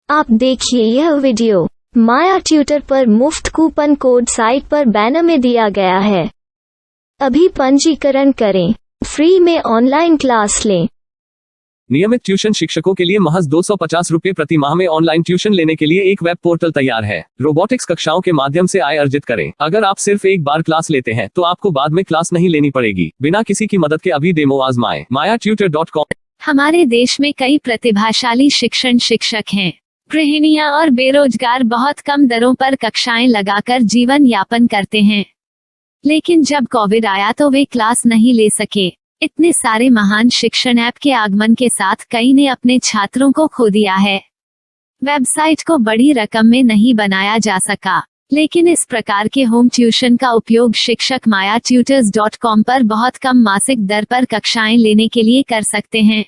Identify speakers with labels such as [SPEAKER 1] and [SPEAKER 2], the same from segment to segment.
[SPEAKER 1] आप देखिए यह वीडियो माया ट्यूटर पर मुफ्त कूपन कोड साइट पर बैनर में दिया गया है। अभी पंजीकरण करें, फ्री में ऑनलाइन क्लास लें।
[SPEAKER 2] नियमित ट्यूशन शिक्षकों के लिए महज 250 रुपये प्रति माह में ऑनलाइन ट्यूशन लेने के लिए एक वेब पोर्टल तैयार है। रोबोटिक्स कक्षाओं के माध्यम से आय अर्जित करें। अगर आप सिर्फ एक बार क्लास लेते हैं तो आपको बाद में क्लास नहीं लेनी पड़ेगी। बिना किसी की मदद के अभी डेमो आजमाएं। mayatutor.com।
[SPEAKER 3] हमारे देश में कई प्रतिभाशाली शिक्षक हैं। गृहिणियां और बेरोजगार बहुत कम दरों पर कक्षाएं लगाकर जीवन यापन करते हैं, लेकिन जब कोविड आया तो वे क्लास नहीं ले सके। इतने सारे महान शिक्षण ऐप के आगमन के साथ कई ने अपने छात्रों को खो दिया है। वेबसाइट को बड़ी रकम में नहीं बनाया जा सका, लेकिन इस प्रकार के होम ट्यूशन का उपयोग शिक्षक mayatutors.com पर बहुत कम मासिक दर पर कक्षाएं लेने के लिए कर सकते हैं।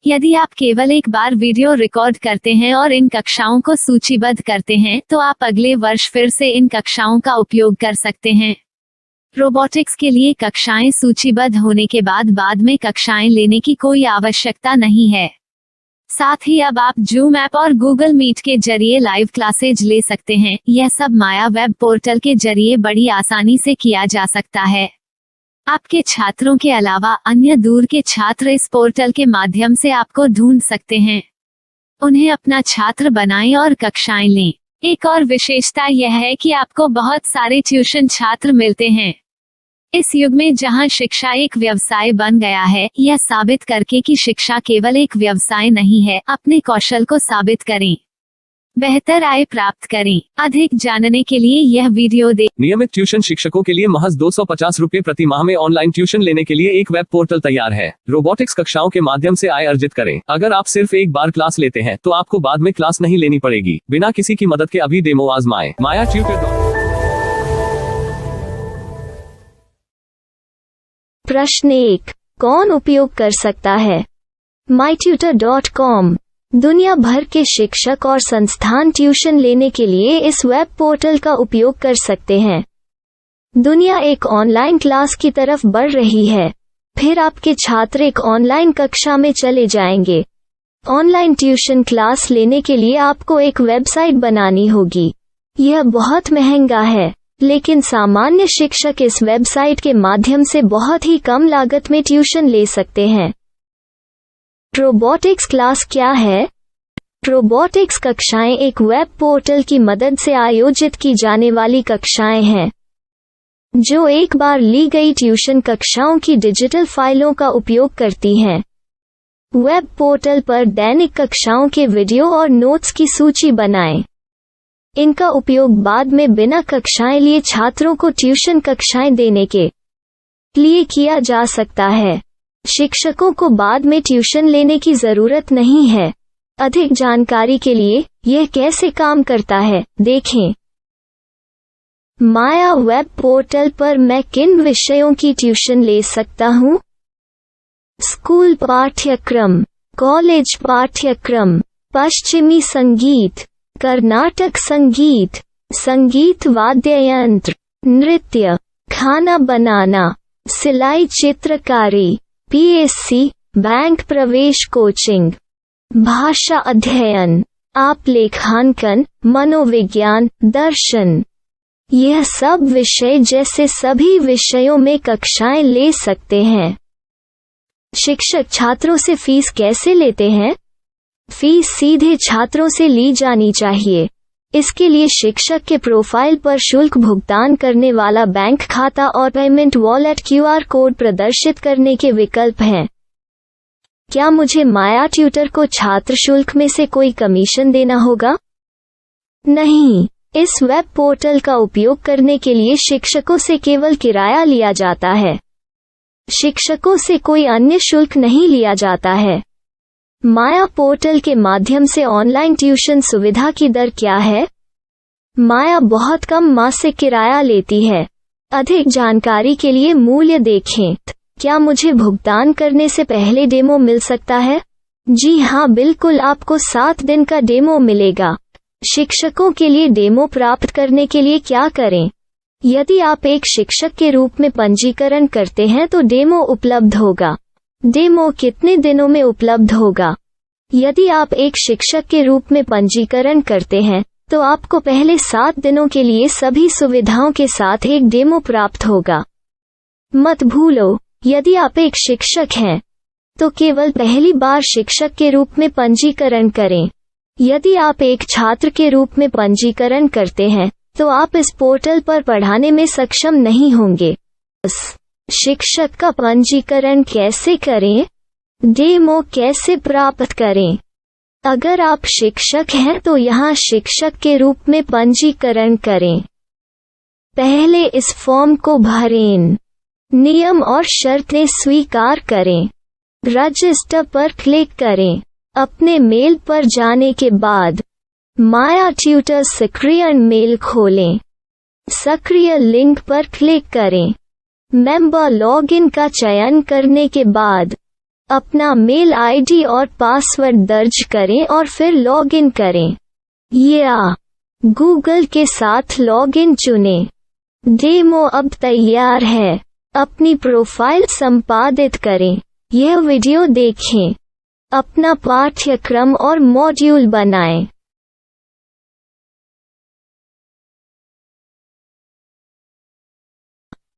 [SPEAKER 3] यदि आप केवल एक बार वीडियो रिकॉर्ड करते हैं और इन कक्षाओं को सूचीबद्ध करते हैं तो आप अगले वर्ष फिर से इन कक्षाओं का उपयोग कर सकते हैं। रोबोटिक्स के लिए कक्षाएं सूचीबद्ध होने के बाद में कक्षाएं लेने की कोई आवश्यकता नहीं है। साथ ही अब आप जूम ऐप और गूगल मीट के जरिए लाइव क्लासेज ले सकते हैं। यह सब माया वेब पोर्टल के जरिए बड़ी आसानी से किया जा सकता है। आपके छात्रों के अलावा अन्य दूर के छात्र इस पोर्टल के माध्यम से आपको ढूंढ सकते हैं। उन्हें अपना छात्र बनाएं और कक्षाएं लें। एक और विशेषता यह है कि आपको बहुत सारे ट्यूशन छात्र मिलते हैं। इस युग में जहां शिक्षा एक व्यवसाय बन गया है, यह साबित करके कि शिक्षा केवल एक व्यवसाय नहीं है, अपने कौशल को साबित करें, बेहतर आय प्राप्त करें। अधिक जानने के लिए यह वीडियो देखें।
[SPEAKER 2] नियमित ट्यूशन शिक्षकों के लिए महज 250 रुपये प्रति माह में ऑनलाइन ट्यूशन लेने के लिए एक वेब पोर्टल तैयार है। रोबोटिक्स कक्षाओं के माध्यम से आय अर्जित करें। अगर आप सिर्फ एक बार क्लास लेते हैं तो आपको बाद में क्लास नहीं लेनी पड़ेगी। बिना किसी की मदद के अभी डेमो आजमाएं। mayatutor.com।
[SPEAKER 1] प्रश्न 1, कौन उपयोग कर सकता है? mytutor.com दुनिया भर के शिक्षक और संस्थान ट्यूशन लेने के लिए इस वेब पोर्टल का उपयोग कर सकते हैं। दुनिया एक ऑनलाइन क्लास की तरफ बढ़ रही है। फिर आपके छात्र एक ऑनलाइन कक्षा में चले जाएंगे। ऑनलाइन ट्यूशन क्लास लेने के लिए आपको एक वेबसाइट बनानी होगी। यह बहुत महंगा है, लेकिन सामान्य शिक्षक इस वेबसाइट के माध्यम से बहुत ही कम लागत में ट्यूशन ले सकते हैं। रोबोटिक्स क्लास क्या है? रोबोटिक्स कक्षाएं एक वेब पोर्टल की मदद से आयोजित की जाने वाली कक्षाएं हैं, जो एक बार ली गई ट्यूशन कक्षाओं की डिजिटल फाइलों का उपयोग करती हैं। वेब पोर्टल पर दैनिक कक्षाओं के वीडियो और नोट्स की सूची बनाएं। इनका उपयोग बाद में बिना कक्षाएं लिए छात्रों को ट्यूशन कक्षाएं देने के लिए किया जा सकता है। शिक्षकों को बाद में ट्यूशन लेने की जरूरत नहीं है। अधिक जानकारी के लिए यह कैसे काम करता है, देखें। माया वेब पोर्टल पर मैं किन विषयों की ट्यूशन ले सकता हूँ? स्कूल पाठ्यक्रम, कॉलेज पाठ्यक्रम, पश्चिमी संगीत, कर्नाटक संगीत, संगीत वाद्य यंत्र, नृत्य, खाना बनाना, सिलाई चित्रकारी, पीएससी, बैंक प्रवेश कोचिंग, भाषा अध्ययन, आप लेखांकन, मनोविज्ञान, दर्शन। यह सब विषय जैसे सभी विषयों में कक्षाएं ले सकते हैं। शिक्षक छात्रों से फीस कैसे लेते हैं? फीस सीधे छात्रों से ली जानी चाहिए। इसके लिए शिक्षक के प्रोफाइल पर शुल्क भुगतान करने वाला बैंक खाता और पेमेंट वॉलेट क्यूआर कोड प्रदर्शित करने के विकल्प हैं। क्या मुझे माया ट्यूटर को छात्र शुल्क में से कोई कमीशन देना होगा? नहीं, इस वेब पोर्टल का उपयोग करने के लिए शिक्षकों से केवल किराया लिया जाता है। शिक्षकों से कोई अन्य शुल्क नहीं लिया जाता है। माया पोर्टल के माध्यम से ऑनलाइन ट्यूशन सुविधा की दर क्या है? माया बहुत कम मासिक किराया लेती है। अधिक जानकारी के लिए मूल्य देखें। क्या मुझे भुगतान करने से पहले डेमो मिल सकता है? जी हाँ, बिल्कुल, आपको 7 दिन का डेमो मिलेगा। शिक्षकों के लिए डेमो प्राप्त करने के लिए क्या करें? यदि आप एक शिक्षक के रूप में पंजीकरण करते हैं तो डेमो उपलब्ध होगा। डेमो कितने दिनों में उपलब्ध होगा? यदि आप एक शिक्षक के रूप में पंजीकरण करते हैं तो आपको पहले 7 दिनों के लिए सभी सुविधाओं के साथ एक डेमो प्राप्त होगा। मत भूलो, यदि आप एक शिक्षक हैं तो केवल पहली बार शिक्षक के रूप में पंजीकरण करें। यदि आप एक छात्र के रूप में पंजीकरण करते हैं तो आप इस पोर्टल पर पढ़ाने में सक्षम नहीं होंगे। शिक्षक का पंजीकरण कैसे करें? डेमो कैसे प्राप्त करें? अगर आप शिक्षक हैं तो यहाँ शिक्षक के रूप में पंजीकरण करें। पहले इस फॉर्म को भरें। नियम और शर्तें स्वीकार करें। रजिस्टर पर क्लिक करें। अपने मेल पर जाने के बाद माया ट्यूटर सक्रिय मेल खोलें। सक्रिय लिंक पर क्लिक करें। मेंबर लॉगिन का चयन करने के बाद अपना मेल आईडी और पासवर्ड दर्ज करें और फिर लॉगिन करें या गूगल के साथ लॉगिन चुनें। डेमो अब तैयार है। अपनी प्रोफाइल संपादित करें। यह वीडियो देखें। अपना पाठ्यक्रम और मॉड्यूल बनाएं।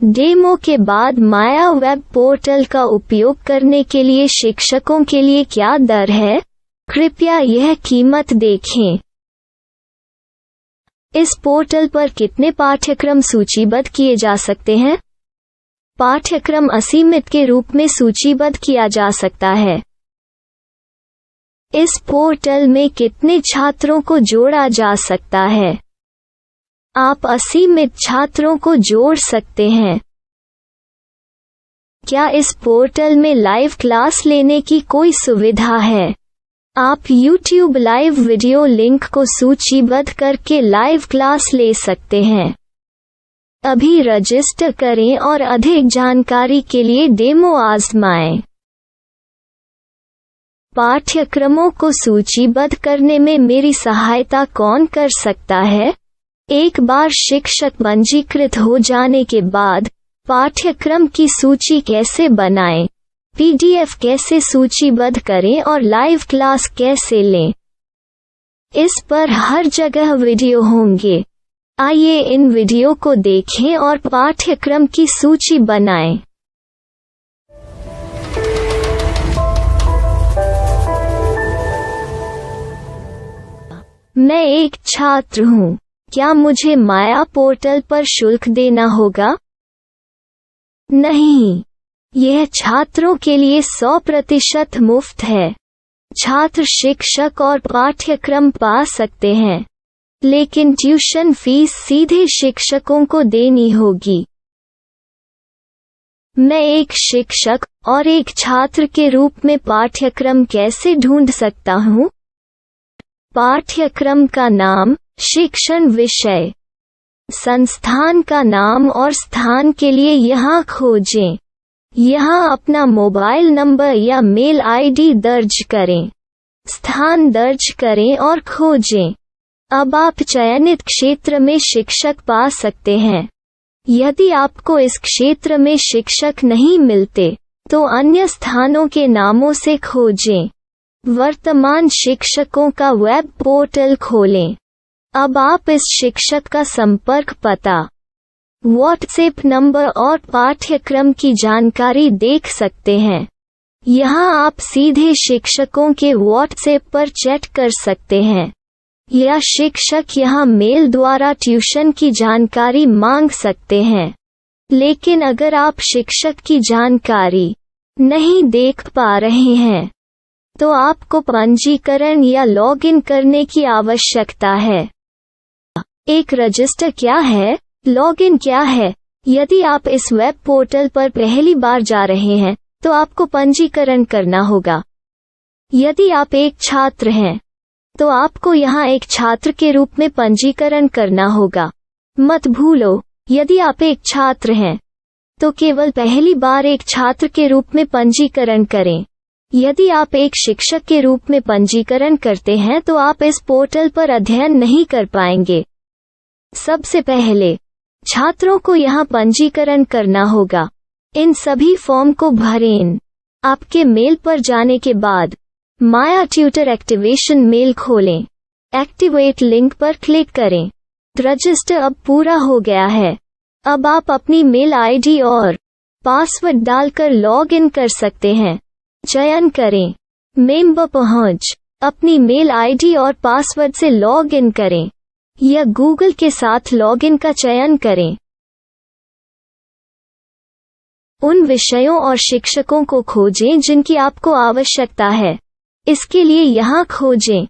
[SPEAKER 1] डेमो के बाद माया वेब पोर्टल का उपयोग करने के लिए शिक्षकों के लिए क्या दर है? कृपया यह कीमत देखें। इस पोर्टल पर कितने पाठ्यक्रम सूचीबद्ध किए जा सकते हैं? पाठ्यक्रम असीमित के रूप में सूचीबद्ध किया जा सकता है। इस पोर्टल में कितने छात्रों को जोड़ा जा सकता है? आप असीमित छात्रों को जोड़ सकते हैं। क्या इस पोर्टल में लाइव क्लास लेने की कोई सुविधा है? आप YouTube लाइव वीडियो लिंक को सूचीबद्ध करके लाइव क्लास ले सकते हैं। अभी रजिस्टर करें और अधिक जानकारी के लिए डेमो आजमाएं। पाठ्यक्रमों को सूचीबद्ध करने में मेरी सहायता कौन कर सकता है? एक बार शिक्षक पंजीकृत हो जाने के बाद पाठ्यक्रम की सूची कैसे बनाएं, PDF कैसे सूचीबद्ध करें और लाइव क्लास कैसे लें, इस पर हर जगह वीडियो होंगे। आइए इन वीडियो को देखें और पाठ्यक्रम की सूची बनाएं। मैं एक छात्र हूँ। क्या मुझे माया पोर्टल पर शुल्क देना होगा? नहीं, यह छात्रों के लिए 100% मुफ्त है। छात्र शिक्षक और पाठ्यक्रम पा सकते हैं, लेकिन ट्यूशन फीस सीधे शिक्षकों को देनी होगी। मैं एक शिक्षक और एक छात्र के रूप में पाठ्यक्रम कैसे ढूंढ सकता हूँ? पाठ्यक्रम का नाम, शिक्षण विषय, संस्थान का नाम और स्थान के लिए यहाँ खोजें। यहाँ अपना मोबाइल नंबर या मेल आईडी दर्ज करें। स्थान दर्ज करें और खोजें। अब आप चयनित क्षेत्र में शिक्षक पा सकते हैं। यदि आपको इस क्षेत्र में शिक्षक नहीं मिलते तो अन्य स्थानों के नामों से खोजें। वर्तमान शिक्षकों का वेब पोर्टल खोलें। अब आप इस शिक्षक का संपर्क पता, व्हाट्सएप नंबर और पाठ्यक्रम की जानकारी देख सकते हैं। यहाँ आप सीधे शिक्षकों के व्हाट्सएप पर चैट कर सकते हैं या शिक्षक यहाँ मेल द्वारा ट्यूशन की जानकारी मांग सकते हैं। लेकिन अगर आप शिक्षक की जानकारी नहीं देख पा रहे हैं तो आपको पंजीकरण या लॉगिन करने की आवश्यकता है। एक रजिस्टर क्या है? लॉगिन क्या है? यदि आप इस वेब पोर्टल पर पहली बार जा रहे हैं तो आपको पंजीकरण करना होगा। यदि आप एक छात्र हैं तो आपको यहाँ एक छात्र के रूप में पंजीकरण करना होगा। मत भूलो, यदि आप एक छात्र हैं तो केवल पहली बार एक छात्र के रूप में पंजीकरण करें। यदि आप एक शिक्षक के रूप में पंजीकरण करते हैं तो आप इस पोर्टल पर अध्ययन नहीं कर पाएंगे। सबसे पहले छात्रों को यहाँ पंजीकरण करना होगा। इन सभी फॉर्म को भरें। आपके मेल पर जाने के बाद माया ट्यूटर एक्टिवेशन मेल खोलें। एक्टिवेट लिंक पर क्लिक करें। रजिस्टर अब पूरा हो गया है। अब आप अपनी मेल आईडी और पासवर्ड डालकर लॉग इन कर सकते हैं। चयन करें मेंबर पहुंच। अपनी मेल आईडी और पासवर्ड से लॉग इन करें या गूगल के साथ लॉग इन का चयन करें। उन विषयों और शिक्षकों को खोजें जिनकी आपको आवश्यकता है। इसके लिए यहाँ खोजें।